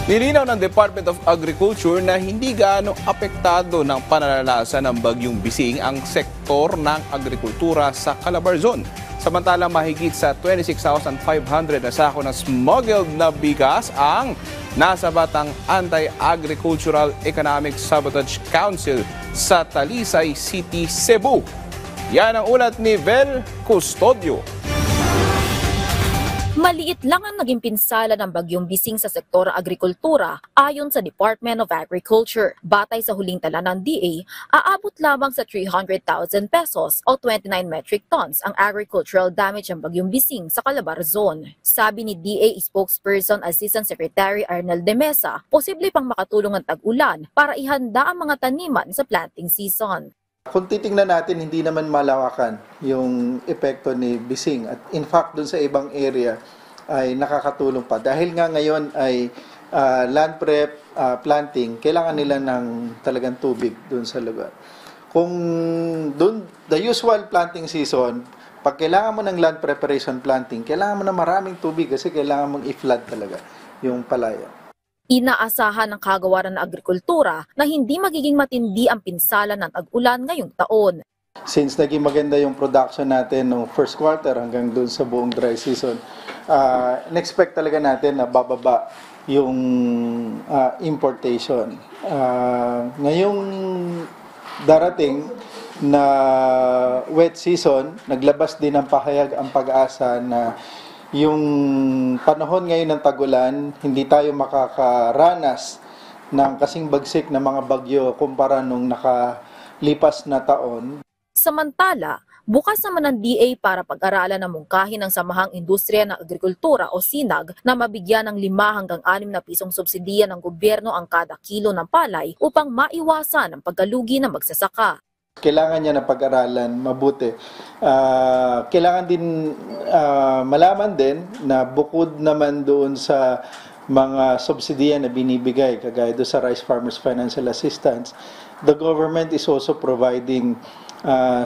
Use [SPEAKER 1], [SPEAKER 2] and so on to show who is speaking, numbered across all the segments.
[SPEAKER 1] Nilinaw ng Department of Agriculture na hindi gaano apektado ng pananalasa ng bagyong Bising ang sektor ng agrikultura sa Calabarzon. Samantalang mahigit sa 26,500 na sako ng smuggled na bigas ang nasa batang Anti-Agricultural Economic Sabotage Council sa Talisay City, Cebu. Yan ang ulat ni Vel Custodio.
[SPEAKER 2] Maliit lang ang naging pinsala ng bagyong Bising sa sektor agrikultura ayon sa Department of Agriculture. Batay sa huling tala ng DA, aabot lamang sa 300,000 pesos o 29 metric tons ang agricultural damage ng bagyong Bising sa Calabarzon. Sabi ni DA spokesperson Assistant Secretary Arnel de Mesa, posible pang makatulong ang tag-ulan para ihanda ang mga taniman sa planting season.
[SPEAKER 3] Kung titingnan natin, hindi naman malawakan yung epekto ni Bising. At in fact, dun sa ibang area ay nakakatulong pa. Dahil nga ngayon ay land prep, planting, kailangan nila ng talagang tubig dun sa lugar. Kung dun, the usual planting season, pag kailangan mo ng land preparation planting, kailangan mo ng maraming tubig kasi kailangan mong i-flood talaga yung palaya.
[SPEAKER 2] Inaasahan ng Kagawaran ng Agrikultura na hindi magiging matindi ang pinsala ng tag-ulan ngayong taon.
[SPEAKER 3] Since naging maganda yung production natin ng first quarter hanggang dun sa buong dry season, in-expect talaga natin na bababa yung importation. Ngayong darating na wet season, naglabas din ng pahayag ang Pag-asa na yung panahon ngayon ng tag-ulan, hindi tayo makakaranas ng kasing bagsik na mga bagyo kumpara nung nakalipas na taon.
[SPEAKER 2] Samantala, bukas naman ng DA para pag-aralan ng mungkahin ng Samahang Industriya ng Agrikultura o SINAG na mabigyan ng 5 hanggang 6 na pisong subsidiya ng gobyerno ang kada kilo ng palay upang maiwasan ang pagkalugi ng magsasaka.
[SPEAKER 3] Kailangan niya na pag-aralan mabuti. Kailangan din malaman din na bukod naman doon sa mga subsidiya na binibigay, kagaya doon sa Rice Farmers Financial Assistance, the government is also providing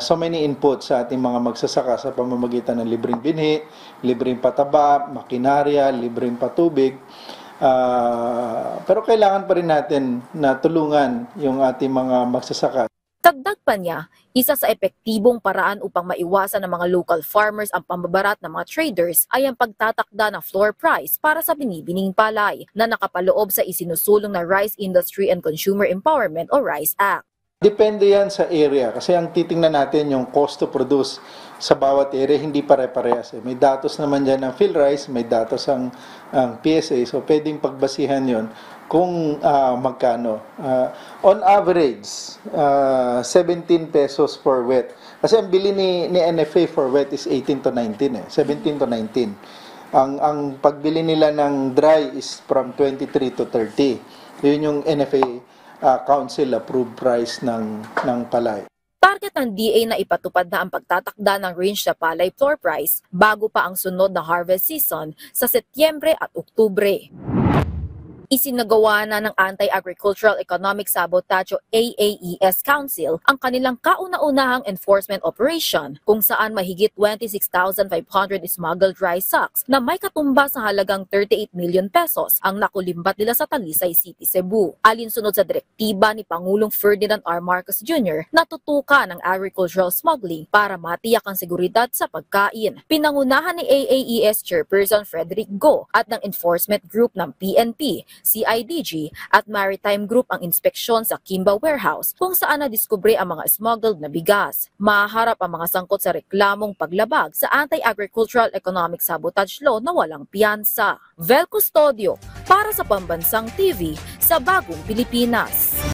[SPEAKER 3] so many inputs sa ating mga magsasaka sa pamamagitan ng libreng binhi, libreng pataba, makinarya, libreng patubig. Pero kailangan pa rin natin na tulungan yung ating mga magsasaka.
[SPEAKER 2] Dagdag pa niya, isa sa epektibong paraan upang maiwasan ng mga local farmers ang pambabarat ng mga traders ay ang pagtatakda ng floor price para sa binibining palay na nakapaloob sa isinusulong na Rice Industry and Consumer Empowerment o RICE Act.
[SPEAKER 3] Depende yan sa area kasi ang titingnan natin yung cost to produce sa bawat area hindi pare-parehas. May datos naman dyan ng PhilRice, may datos ang PSA, so pwedeng pagbasihan yon kung magkano. On average, 17 pesos for wet. Kasi ang bili ni NFA for wet is 18 to 19, 17 to 19. Ang pagbili nila ng dry is from 23 to 30. Yun yung NFA Council approved price ng palay.
[SPEAKER 2] Target ng DA na ipatupad na ang pagtatakda ng range sa palay floor price bago pa ang sunod na harvest season sa Setyembre at Oktubre. Isinagawa na ng Anti-Agricultural Economic Sabotage o AAES Council ang kanilang kauna-unahang enforcement operation kung saan mahigit 26,500 smuggled rice sacks na may katumbas sa halagang 38 million pesos ang nakulimbat nila sa Talisay City, Cebu. Alinsunod sa direktiba ni Pangulong Ferdinand R. Marcos Jr. na tutukan ang agricultural smuggling para matiyak ang seguridad sa pagkain. Pinangunahan ni AAES Chairperson Frederick Go at ng enforcement group ng PNP, CIDG at Maritime Group ang inspeksyon sa Kimba Warehouse kung saan nadiskubre ang mga smuggled na bigas. Maharap ang mga sangkot sa reklamong paglabag sa Anti-Agricultural Economic Sabotage Law na walang piyansa. Vel Custodio para sa Pambansang TV sa Bagong Pilipinas.